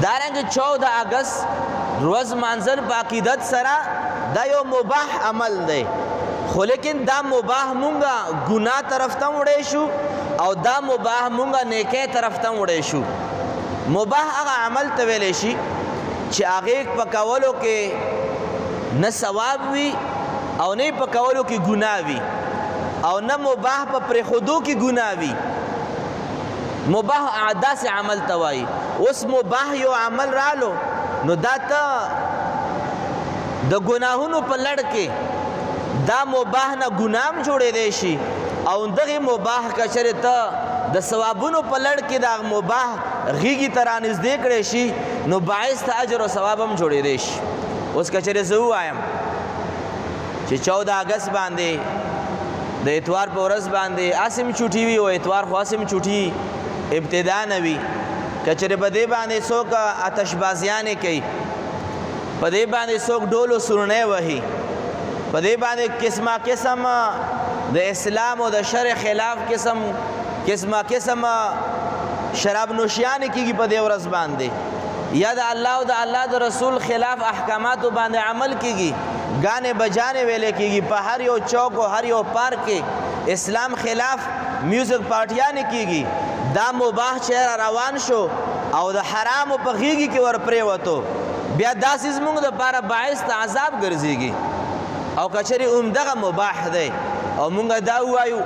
دارنګه 14 اگست روز منظر په عقیدت سره دا یو مباح عمل دی خو لیکن دا مباح مونږه ګناه طرف ته وړی شو او دا مباح مونږه نیکۍ طرف ته وړی شو مباح هغه عمل ته ویلی شي چې هغې په کولو کې نه ثواب وي او نه په کولو کې ګناه وي او نه مباح په پرېښودو کې ګناه وي مباح داسې عمل ته وایي اوس مباح یو عمل رالو نو دا ته د ګناهونو په لړ کې دا مباح نه ګناه هم جوړېدی شي او دغې مباح که چېرې ته د ثوابونو په لړ کې د مباح غیږې ته رانږدې کړی شي نو باعث ته اجر او ثواب هم جوړېدی شي اوس که چېرې زه ووایم چې 14 اگست باندې د اتوار په ورځ باندې اسم چوټي وي او اتوار خو اسم چوټي ابتدا نه وي که چېرې په دې باندې څوک آتشبازیانې کوي په دې باندې څوک ډول و سورنۍ وهي په دې باندې قسمه قسم د اسلام او د شرع خلاف قسم شراب نوشیانې کېږي په دې ورځ باندې یا د الله او د الله د رسول خلاف احکاماتو باندې عمل کېږي ګانې بجانې ویلې کېږي په هر یو چوک او هر یو پارک کې اسلام خلاف میوزک پارټیانې کېږي دا مباح چې روان شو او د حرامو په غېږې کې ور پرېوتو بیا داسې زموږ دپاره باعث د عذاب ګرځېږي او که چېرې همدغه مباح دی او موږ دا ووایو